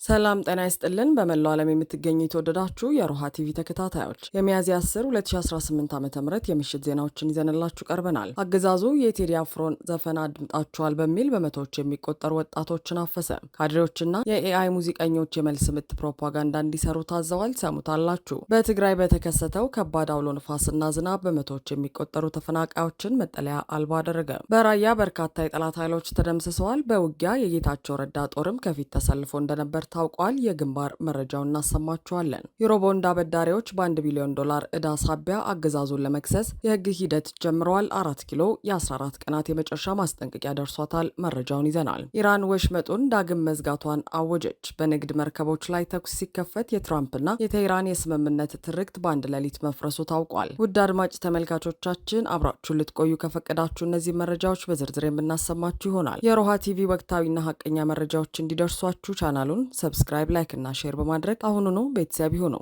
ሰላም ጤና ይስጥልን። በመላው ዓለም የምትገኙ የተወደዳችሁ የሮሃ ቲቪ ተከታታዮች የሚያዝያ 10 2018 ዓ.ም የምሽት ዜናዎችን ይዘንላችሁ ቀርበናል። አገዛዙ የቴዲ አፍሮን ዘፈን አድምጣችኋል በሚል በመቶዎች የሚቆጠሩ ወጣቶችን አፈሰ። ካድሬዎችና የኤአይ ሙዚቀኞች የመልስ ምት ፕሮፓጋንዳ እንዲሰሩ ታዘዋል። ሰሙታላችሁ። በትግራይ በተከሰተው ከባድ አውሎ ንፋስና ዝናብ በመቶዎች የሚቆጠሩ ተፈናቃዮችን መጠለያ አልባ አደረገ። በራያ በርካታ የጠላት ኃይሎች ተደምስሰዋል። በውጊያ የጌታቸው ረዳ ጦርም ከፊት ተሰልፎ እንደነበር ታውቋል። የግንባር መረጃውን እናሰማችኋለን። ዩሮቦንድ አበዳሪዎች በ1 ቢሊዮን ዶላር ዕዳ ሳቢያ አገዛዙን ለመክሰስ የህግ ሂደት ጀምረዋል። 4 ኪሎ የ14 ቀናት የመጨረሻ ማስጠንቀቂያ ደርሷታል። መረጃውን ይዘናል። ኢራን ወሽመጡን ዳግም መዝጋቷን አወጀች። በንግድ መርከቦች ላይ ተኩስ ሲከፈት የትራምፕና የቴህራን የስምምነት ትርክት በአንድ ሌሊት መፍረሱ ታውቋል። ውድ አድማጭ ተመልካቾቻችን አብራችሁን ልትቆዩ ከፈቀዳችሁ እነዚህ መረጃዎች በዝርዝር የምናሰማችሁ ይሆናል። የሮሃ ቲቪ ወቅታዊና ሀቀኛ መረጃዎች እንዲደርሷችሁ ቻናሉን ሰብስክራይብ፣ ላይክ እና ሼር በማድረግ አሁኑኑ ቤተሰብ ይሁኑ።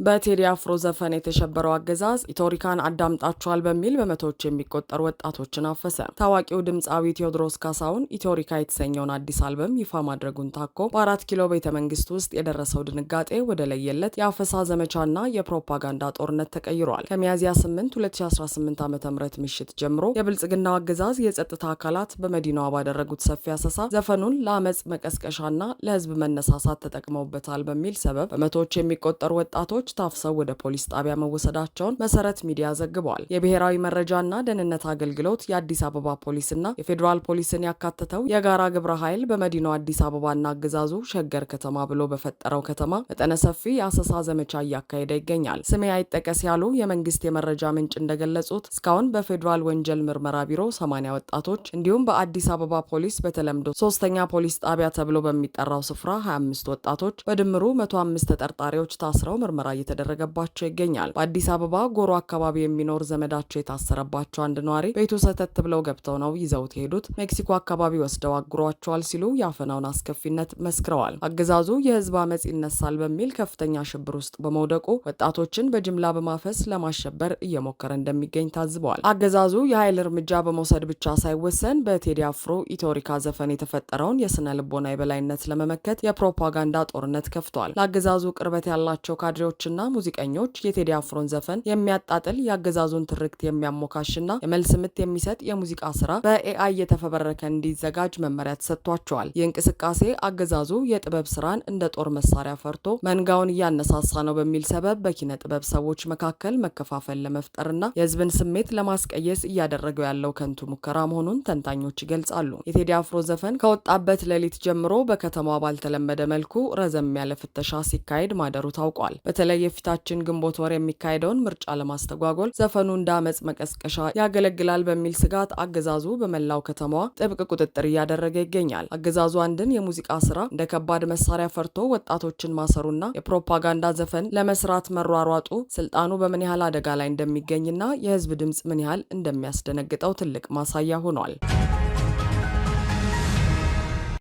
በቴዲ አፍሮ ዘፈን የተሸበረው አገዛዝ ኢትዮሪካን አዳምጣችኋል በሚል በመቶዎች የሚቆጠሩ ወጣቶችን አፈሰ። ታዋቂው ድምፃዊ ቴዎድሮስ ካሳሁን ኢትዮሪካ የተሰኘውን አዲስ አልበም ይፋ ማድረጉን ታኮ በ4 ኪሎ ቤተ መንግስት ውስጥ የደረሰው ድንጋጤ ወደ ለየለት የአፈሳ ዘመቻና የፕሮፓጋንዳ ጦርነት ተቀይሯል። ከሚያዝያ 8 2018 ዓ.ም ምሽት ጀምሮ የብልጽግናው አገዛዝ የጸጥታ አካላት በመዲናዋ ባደረጉት ሰፊ አሰሳ ዘፈኑን ለአመፅ መቀስቀሻና ለህዝብ መነሳሳት ተጠቅመውበታል በሚል ሰበብ በመቶዎች የሚቆጠሩ ወጣቶች ታፍሰው ወደ ፖሊስ ጣቢያ መወሰዳቸውን መሰረት ሚዲያ ዘግቧል። የብሔራዊ መረጃና ደህንነት አገልግሎት የአዲስ አበባ ፖሊስና የፌዴራል ፖሊስን ያካተተው የጋራ ግብረ ኃይል በመዲናው አዲስ አበባና አገዛዙ ሸገር ከተማ ብሎ በፈጠረው ከተማ መጠነ ሰፊ የአሰሳ ዘመቻ እያካሄደ ይገኛል። ስሜ አይጠቀስ ያሉ የመንግስት የመረጃ ምንጭ እንደገለጹት እስካሁን በፌዴራል ወንጀል ምርመራ ቢሮ 80 ወጣቶች እንዲሁም በአዲስ አበባ ፖሊስ በተለምዶ ሶስተኛ ፖሊስ ጣቢያ ተብሎ በሚጠራው ስፍራ 25 ወጣቶች በድምሩ 105 ተጠርጣሪዎች ታስረው ምርመራ እየተደረገባቸው ይገኛል። በአዲስ አበባ ጎሮ አካባቢ የሚኖር ዘመዳቸው የታሰረባቸው አንድ ነዋሪ ቤቱ ሰተት ብለው ገብተው ነው ይዘውት ሄዱት ሜክሲኮ አካባቢ ወስደው አጉሯቸዋል ሲሉ የአፈናውን አስከፊነት መስክረዋል። አገዛዙ የህዝብ አመፅ ይነሳል በሚል ከፍተኛ ሽብር ውስጥ በመውደቁ ወጣቶችን በጅምላ በማፈስ ለማሸበር እየሞከረ እንደሚገኝ ታዝበዋል። አገዛዙ የኃይል እርምጃ በመውሰድ ብቻ ሳይወሰን በቴዲ አፍሮ ኢትዮሪካ ዘፈን የተፈጠረውን የስነ ልቦና የበላይነት ለመመከት የፕሮፓጋንዳ ጦርነት ከፍቷል። ለአገዛዙ ቅርበት ያላቸው ካድሬዎች እና ሙዚቀኞች የቴዲ አፍሮን ዘፈን የሚያጣጥል የአገዛዙን ትርክት የሚያሞካሽና የመልስ ምት የሚሰጥ የሙዚቃ ስራ በኤአይ የተፈበረከ እንዲዘጋጅ መመሪያ ተሰጥቷቸዋል። ይህ እንቅስቃሴ አገዛዙ የጥበብ ስራን እንደ ጦር መሳሪያ ፈርቶ መንጋውን እያነሳሳ ነው በሚል ሰበብ በኪነ ጥበብ ሰዎች መካከል መከፋፈል ለመፍጠርና የህዝብን ስሜት ለማስቀየስ እያደረገው ያለው ከንቱ ሙከራ መሆኑን ተንታኞች ይገልጻሉ። የቴዲ አፍሮ ዘፈን ከወጣበት ሌሊት ጀምሮ በከተማዋ ባልተለመደ መልኩ ረዘም ያለ ፍተሻ ሲካሄድ ማደሩ ታውቋል። በተለይ የፊታችን ግንቦት ወር የሚካሄደውን ምርጫ ለማስተጓጎል ዘፈኑ እንደ አመፅ መቀስቀሻ ያገለግላል በሚል ስጋት አገዛዙ በመላው ከተማዋ ጥብቅ ቁጥጥር እያደረገ ይገኛል። አገዛዙ አንድን የሙዚቃ ስራ እንደ ከባድ መሳሪያ ፈርቶ ወጣቶችን ማሰሩና የፕሮፓጋንዳ ዘፈን ለመስራት መሯሯጡ ስልጣኑ በምን ያህል አደጋ ላይ እንደሚገኝና የህዝብ ድምፅ ምን ያህል እንደሚያስደነግጠው ትልቅ ማሳያ ሆኗል።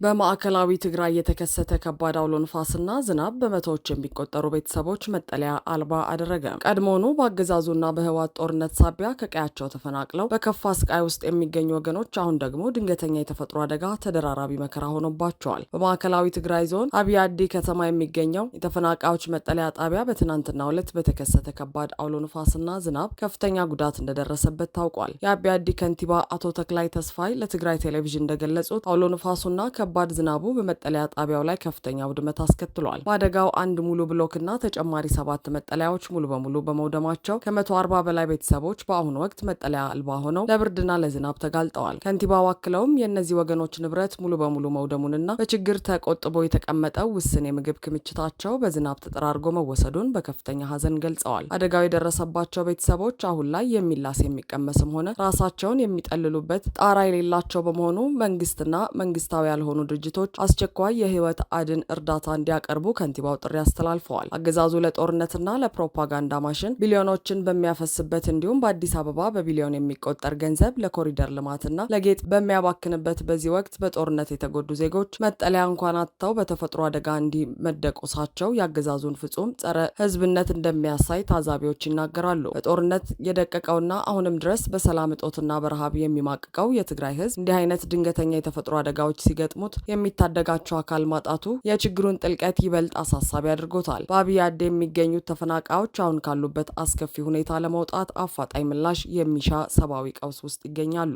በማዕከላዊ ትግራይ የተከሰተ ከባድ አውሎ ንፋስና ዝናብ በመቶዎች የሚቆጠሩ ቤተሰቦች መጠለያ አልባ አደረገ። ቀድሞውኑ በአገዛዙና በህወሓት ጦርነት ሳቢያ ከቀያቸው ተፈናቅለው በከፋ ስቃይ ውስጥ የሚገኙ ወገኖች አሁን ደግሞ ድንገተኛ የተፈጥሮ አደጋ ተደራራቢ መከራ ሆኖባቸዋል። በማዕከላዊ ትግራይ ዞን አብያዲ ከተማ የሚገኘው የተፈናቃዮች መጠለያ ጣቢያ በትናንትናው ዕለት በተከሰተ ከባድ አውሎ ንፋስና ዝናብ ከፍተኛ ጉዳት እንደደረሰበት ታውቋል። የአብያዲ ከንቲባ አቶ ተክላይ ተስፋይ ለትግራይ ቴሌቪዥን እንደገለጹት አውሎ ንፋሱና ከባድ ዝናቡ በመጠለያ ጣቢያው ላይ ከፍተኛ ውድመት አስከትሏል። በአደጋው አንድ ሙሉ ብሎክና ተጨማሪ 7 መጠለያዎች ሙሉ በሙሉ በመውደማቸው ከ140 በላይ ቤተሰቦች በአሁኑ ወቅት መጠለያ አልባ ሆነው ለብርድና ለዝናብ ተጋልጠዋል። ከንቲባው አክለውም የእነዚህ ወገኖች ንብረት ሙሉ በሙሉ መውደሙንና በችግር ተቆጥቦ የተቀመጠው ውስን የምግብ ክምችታቸው በዝናብ ተጠራርጎ መወሰዱን በከፍተኛ ሀዘን ገልጸዋል። አደጋው የደረሰባቸው ቤተሰቦች አሁን ላይ የሚላስ የሚቀመስም ሆነ ራሳቸውን የሚጠልሉበት ጣራ የሌላቸው በመሆኑ መንግስትና መንግስታዊ ያልሆኑ ድርጅቶች አስቸኳይ የህይወት አድን እርዳታ እንዲያቀርቡ ከንቲባው ጥሪ አስተላልፈዋል። አገዛዙ ለጦርነትና ለፕሮፓጋንዳ ማሽን ቢሊዮኖችን በሚያፈስበት እንዲሁም በአዲስ አበባ በቢሊዮን የሚቆጠር ገንዘብ ለኮሪደር ልማትና ለጌጥ በሚያባክንበት በዚህ ወቅት በጦርነት የተጎዱ ዜጎች መጠለያ እንኳን አጥተው በተፈጥሮ አደጋ እንዲመደቆሳቸው የአገዛዙን ፍጹም ጸረ ህዝብነት እንደሚያሳይ ታዛቢዎች ይናገራሉ። በጦርነት የደቀቀውና አሁንም ድረስ በሰላም እጦትና በረሃብ የሚማቅቀው የትግራይ ህዝብ እንዲህ አይነት ድንገተኛ የተፈጥሮ አደጋዎች ሲገጥሙት ከሞት የሚታደጋቸው አካል ማጣቱ የችግሩን ጥልቀት ይበልጥ አሳሳቢ አድርጎታል። በአብይ አዴ የሚገኙት ተፈናቃዮች አሁን ካሉበት አስከፊ ሁኔታ ለመውጣት አፋጣኝ ምላሽ የሚሻ ሰብአዊ ቀውስ ውስጥ ይገኛሉ።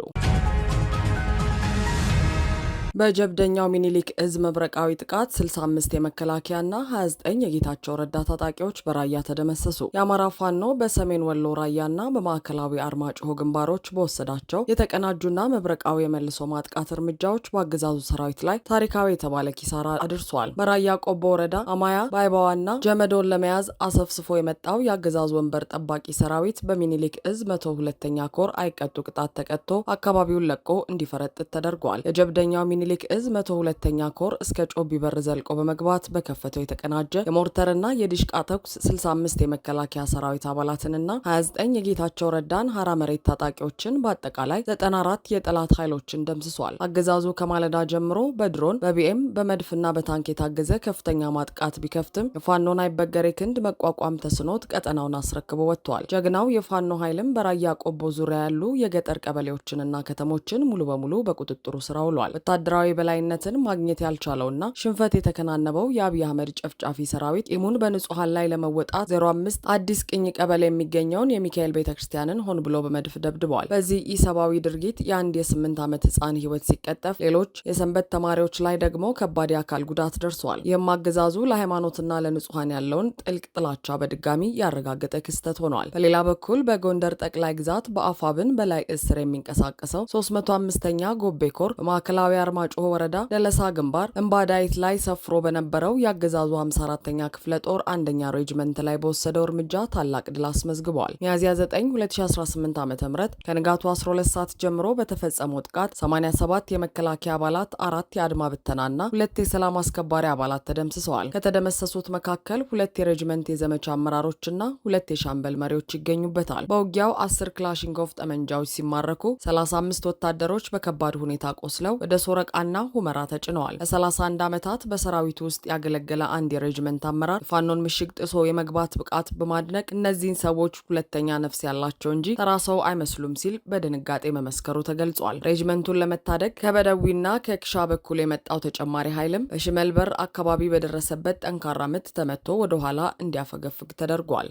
በጀብደኛው ሚኒሊክ እዝ መብረቃዊ ጥቃት 65 የመከላከያና 29 የጌታቸው ረዳ ታጣቂዎች በራያ ተደመሰሱ። የአማራ ፋኖ በሰሜን ወሎ ራያና በማዕከላዊ አርማጭሆ ግንባሮች በወሰዳቸው የተቀናጁና መብረቃዊ የመልሶ ማጥቃት እርምጃዎች በአገዛዙ ሰራዊት ላይ ታሪካዊ የተባለ ኪሳራ አድርሷል። በራያ ቆቦ ወረዳ አማያ ባይባዋና ጀመዶን ለመያዝ አሰፍስፎ የመጣው የአገዛዙ ወንበር ጠባቂ ሰራዊት በሚኒሊክ እዝ 102ኛ ኮር አይቀጡ ቅጣት ተቀጥቶ አካባቢውን ለቆ እንዲፈረጥጥ ተደርጓል። የጀብደኛው ሚኒሊክ እዝ 102ኛ ኮር እስከ ጮቢ በር ዘልቆ በመግባት በከፈተው የተቀናጀ የሞርተርና የዲሽቃ ተኩስ 65 የመከላከያ ሰራዊት አባላትንና 29 የጌታቸው ረዳን ሀራ መሬት ታጣቂዎችን በአጠቃላይ 94 የጠላት ኃይሎችን ደምስሷል። አገዛዙ ከማለዳ ጀምሮ በድሮን በቢኤም በመድፍና በታንክ የታገዘ ከፍተኛ ማጥቃት ቢከፍትም የፋኖን አይበገሬ ክንድ መቋቋም ተስኖት ቀጠናውን አስረክቦ ወጥቷል። ጀግናው የፋኖ ኃይልም በራያ ቆቦ ዙሪያ ያሉ የገጠር ቀበሌዎችንና ከተሞችን ሙሉ በሙሉ በቁጥጥሩ ስር አውሏል። ወታደራዊ በላይነትን ማግኘት ያልቻለውና ሽንፈት የተከናነበው የአብይ አህመድ ጨፍጫፊ ሰራዊት ኢሙን በንጹሃን ላይ ለመወጣት 05 አዲስ ቅኝ ቀበሌ የሚገኘውን የሚካኤል ቤተክርስቲያንን ሆን ብሎ በመድፍ ደብድበዋል። በዚህ ኢሰብአዊ ድርጊት የአንድ የ8 ዓመት ህፃን ህይወት ሲቀጠፍ፣ ሌሎች የሰንበት ተማሪዎች ላይ ደግሞ ከባድ የአካል ጉዳት ደርሷል። ይህም አገዛዙ ለሃይማኖትና ለንጹሃን ያለውን ጥልቅ ጥላቻ በድጋሚ ያረጋገጠ ክስተት ሆኗል። በሌላ በኩል በጎንደር ጠቅላይ ግዛት በአፋብን በላይ እስር የሚንቀሳቀሰው 305ኛ ጎቤ ኮር በማዕከላዊ አርማጭሆ ወረዳ ደለሳ ግንባር እምባዳይት ላይ ሰፍሮ በነበረው የአገዛዙ 54ኛ ክፍለ ጦር አንደኛ ሬጅመንት ላይ በወሰደው እርምጃ ታላቅ ድል አስመዝግበዋል። ሚያዝያ 9 2018 ዓ.ም ከንጋቱ 12 ሰዓት ጀምሮ በተፈጸመው ጥቃት 87 የመከላከያ አባላት፣ 4 የአድማ ብተናና 2 የሰላም አስከባሪ አባላት ተደምስሰዋል። ከተደመሰሱት መካከል 2 የሬጅመንት የዘመቻ አመራሮችና 2 የሻምበል መሪዎች ይገኙበታል። በውጊያው 10 ክላሽንኮቭ ጠመንጃዎች ሲማረኩ 35 ወታደሮች በከባድ ሁኔታ ቆስለው ወደ ሶረቃና ሁመራ ተጭነዋል። ለ31 ዓመታት በሰራዊቱ ውስጥ ያገለገለ አንድ የሬጅመንት አመራር የፋኖን ምሽግ ጥሶ የመግባት ብቃት በማድነቅ እነዚህን ሰዎች ሁለተኛ ነፍስ ያላቸው እንጂ ተራ ሰው አይመስሉም ሲል በድንጋጤ መመስከሩ ተገልጿል። ሬጅመንቱን ለመታደግ ከበደዊና ከክሻ በኩል የመጣው ተጨማሪ ኃይልም በሽመልበር አካባቢ በደረሰበት ጠንካራ ምት ተመቶ ወደ ኋላ እንዲያፈገፍግ ተደርጓል።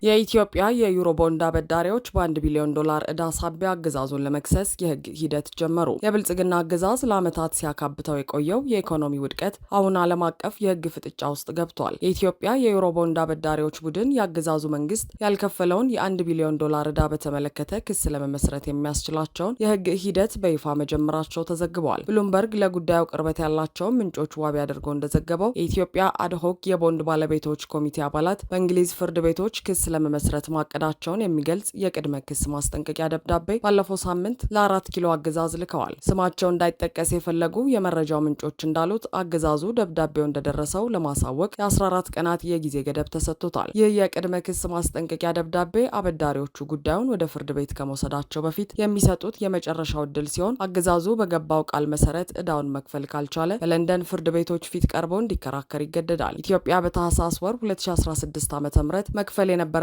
የኢትዮጵያ የዩሮ ቦንድ አበዳሪዎች በ1 ቢሊዮን ዶላር ዕዳ ሳቢያ አገዛዙን ለመክሰስ የህግ ሂደት ጀመሩ። የብልጽግና አገዛዝ ለዓመታት ሲያካብተው የቆየው የኢኮኖሚ ውድቀት አሁን ዓለም አቀፍ የህግ ፍጥጫ ውስጥ ገብቷል። የኢትዮጵያ የዩሮ ቦንድ አበዳሪዎች ቡድን የአገዛዙ መንግስት ያልከፈለውን የ1 ቢሊዮን ዶላር ዕዳ በተመለከተ ክስ ለመመስረት የሚያስችላቸውን የህግ ሂደት በይፋ መጀመራቸው ተዘግበዋል። ብሉምበርግ ለጉዳዩ ቅርበት ያላቸውን ምንጮች ዋቢ አድርጎ እንደዘገበው የኢትዮጵያ አድሆክ የቦንድ ባለቤቶች ኮሚቴ አባላት በእንግሊዝ ፍርድ ቤቶች ክስ ለመመስረት ማቀዳቸውን የሚገልጽ የቅድመ ክስ ማስጠንቀቂያ ደብዳቤ ባለፈው ሳምንት ለ4 ኪሎ አገዛዝ ልከዋል። ስማቸው እንዳይጠቀስ የፈለጉ የመረጃው ምንጮች እንዳሉት አገዛዙ ደብዳቤው እንደደረሰው ለማሳወቅ የ14 ቀናት የጊዜ ገደብ ተሰጥቶታል። ይህ የቅድመ ክስ ማስጠንቀቂያ ደብዳቤ አበዳሪዎቹ ጉዳዩን ወደ ፍርድ ቤት ከመውሰዳቸው በፊት የሚሰጡት የመጨረሻው ዕድል ሲሆን አገዛዙ በገባው ቃል መሰረት ዕዳውን መክፈል ካልቻለ በለንደን ፍርድ ቤቶች ፊት ቀርቦ እንዲከራከር ይገደዳል። ኢትዮጵያ በታህሳስ ወር 2016 ዓ.ም መክፈል የነበረባትን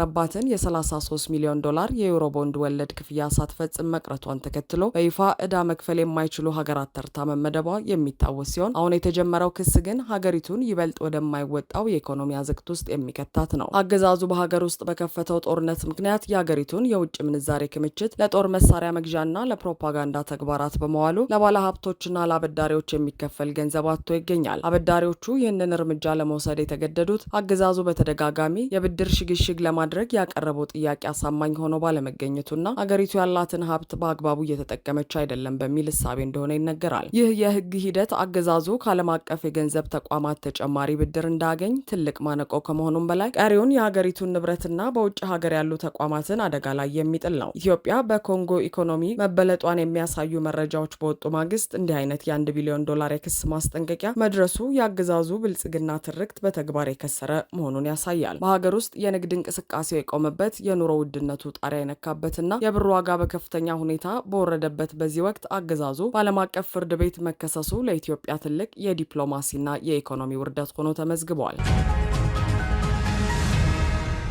የ33 ሚሊዮን ዶላር የዩሮ ቦንድ ወለድ ክፍያ ሳትፈጽም መቅረቷን ተከትሎ በይፋ ዕዳ መክፈል የማይችሉ ሀገራት ተርታ መመደቧ የሚታወስ ሲሆን አሁን የተጀመረው ክስ ግን ሀገሪቱን ይበልጥ ወደማይወጣው የኢኮኖሚ አዘቅት ውስጥ የሚከታት ነው። አገዛዙ በሀገር ውስጥ በከፈተው ጦርነት ምክንያት የሀገሪቱን የውጭ ምንዛሬ ክምችት ለጦር መሳሪያ መግዣና ለፕሮፓጋንዳ ተግባራት በመዋሉ ለባለ ሀብቶችና ለአበዳሪዎች የሚከፈል ገንዘብ አጥቶ ይገኛል። አበዳሪዎቹ ይህንን እርምጃ ለመውሰድ የተገደዱት አገዛዙ በተደጋጋሚ የብድር ሽግሽግ ለማድረግ ያቀረበው ጥያቄ አሳማኝ ሆኖ ባለመገኘቱና አገሪቱ ያላትን ሀብት በአግባቡ እየተጠቀመች አይደለም በሚል እሳቤ እንደሆነ ይነገራል። ይህ የህግ ሂደት አገዛዙ ከዓለም አቀፍ የገንዘብ ተቋማት ተጨማሪ ብድር እንዳያገኝ ትልቅ ማነቆ ከመሆኑም በላይ ቀሪውን የሀገሪቱን ንብረትና በውጭ ሀገር ያሉ ተቋማትን አደጋ ላይ የሚጥል ነው። ኢትዮጵያ በኮንጎ ኢኮኖሚ መበለጧን የሚያሳዩ መረጃዎች በወጡ ማግስት እንዲህ አይነት የ1 ቢሊዮን ዶላር የክስ ማስጠንቀቂያ መድረሱ የአገዛዙ ብልጽግና ትርክት በተግባር የከሰረ መሆኑን ያሳያል። በሀገር ውስጥ የንግድ እንቅስቃሴው የቆመበት የኑሮ ውድነቱ ጣሪያ የነካበትና የብር ዋጋ በከፍተኛ ሁኔታ በወረደበት በዚህ ወቅት አገዛዙ በዓለም አቀፍ ፍርድ ቤት መከሰሱ ለኢትዮጵያ ትልቅ የዲፕሎማሲና የኢኮኖሚ ውርደት ሆኖ ተመዝግቧል።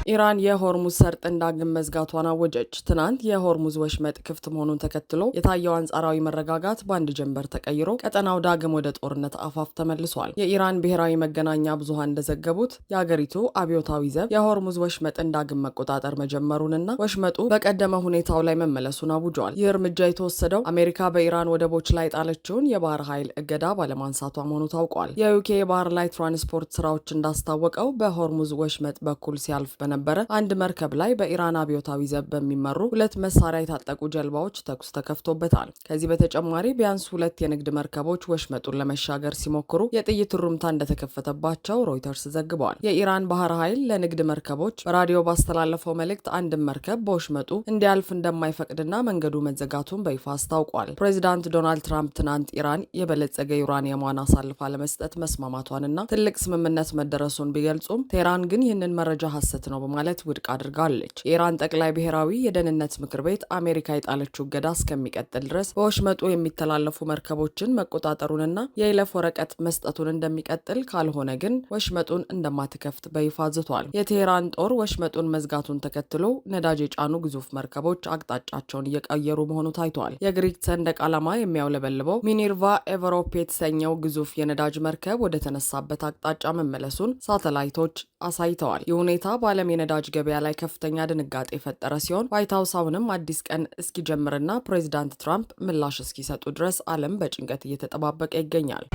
ኢራን የሆርሙዝ ሰርጥን ዳግም መዝጋቷን አወጀች። ትናንት የሆርሙዝ ወሽመጥ ክፍት መሆኑን ተከትሎ የታየው አንጻራዊ መረጋጋት በአንድ ጀንበር ተቀይሮ ቀጠናው ዳግም ወደ ጦርነት አፋፍ ተመልሷል። የኢራን ብሔራዊ መገናኛ ብዙሃን እንደዘገቡት የአገሪቱ አብዮታዊ ዘብ የሆርሙዝ ወሽመጥን ዳግም መቆጣጠር መጀመሩንና ወሽመጡ በቀደመ ሁኔታው ላይ መመለሱን አውጇል። ይህ እርምጃ የተወሰደው አሜሪካ በኢራን ወደቦች ላይ ጣለችውን የባህር ኃይል እገዳ ባለማንሳቷ መሆኑ ታውቋል። የዩኬ የባህር ላይ ትራንስፖርት ስራዎች እንዳስታወቀው በሆርሙዝ ወሽመጥ በኩል ሲያልፍ በነበረ አንድ መርከብ ላይ በኢራን አብዮታዊ ዘብ በሚመሩ 2 መሳሪያ የታጠቁ ጀልባዎች ተኩስ ተከፍቶበታል። ከዚህ በተጨማሪ ቢያንስ 2 የንግድ መርከቦች ወሽመጡን ለመሻገር ሲሞክሩ የጥይት ሩምታ እንደተከፈተባቸው ሮይተርስ ዘግቧል። የኢራን ባህር ኃይል ለንግድ መርከቦች በራዲዮ ባስተላለፈው መልእክት አንድም መርከብ በወሽመጡ እንዲያልፍ እንደማይፈቅድና መንገዱ መዘጋቱን በይፋ አስታውቋል። ፕሬዚዳንት ዶናልድ ትራምፕ ትናንት ኢራን የበለጸገ ዩራኒየሟን አሳልፋ ለመስጠት መስማማቷንና ትልቅ ስምምነት መደረሱን ቢገልጹም ቴህራን ግን ይህንን መረጃ ሐሰት ነው በማለት ውድቅ አድርጋለች። የኢራን ጠቅላይ ብሔራዊ የደህንነት ምክር ቤት አሜሪካ የጣለችው እገዳ እስከሚቀጥል ድረስ በወሽመጡ የሚተላለፉ መርከቦችን መቆጣጠሩንና የይለፍ ወረቀት መስጠቱን እንደሚቀጥል፣ ካልሆነ ግን ወሽመጡን እንደማትከፍት በይፋ አዝቷል። የቴህራን ጦር ወሽመጡን መዝጋቱን ተከትሎ ነዳጅ የጫኑ ግዙፍ መርከቦች አቅጣጫቸውን እየቀየሩ መሆኑ ታይቷል። የግሪክ ሰንደቅ ዓላማ የሚያውለበልበው ሚኒርቫ ኤቨሮፕ የተሰኘው ግዙፍ የነዳጅ መርከብ ወደ ተነሳበት አቅጣጫ መመለሱን ሳተላይቶች አሳይተዋል። ይህ ሁኔታ በዓለም የነዳጅ ገበያ ላይ ከፍተኛ ድንጋጤ የፈጠረ ሲሆን ዋይት ሀውስ አሁንም አዲስ ቀን እስኪጀምርና ፕሬዚዳንት ትራምፕ ምላሽ እስኪሰጡ ድረስ ዓለም በጭንቀት እየተጠባበቀ ይገኛል።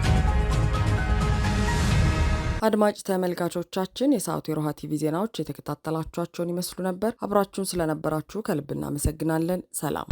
አድማጭ ተመልካቾቻችን የሰዓቱ የሮሃ ቲቪ ዜናዎች የተከታተላችኋቸውን ይመስሉ ነበር። አብራችሁን ስለነበራችሁ ከልብ እናመሰግናለን። ሰላም።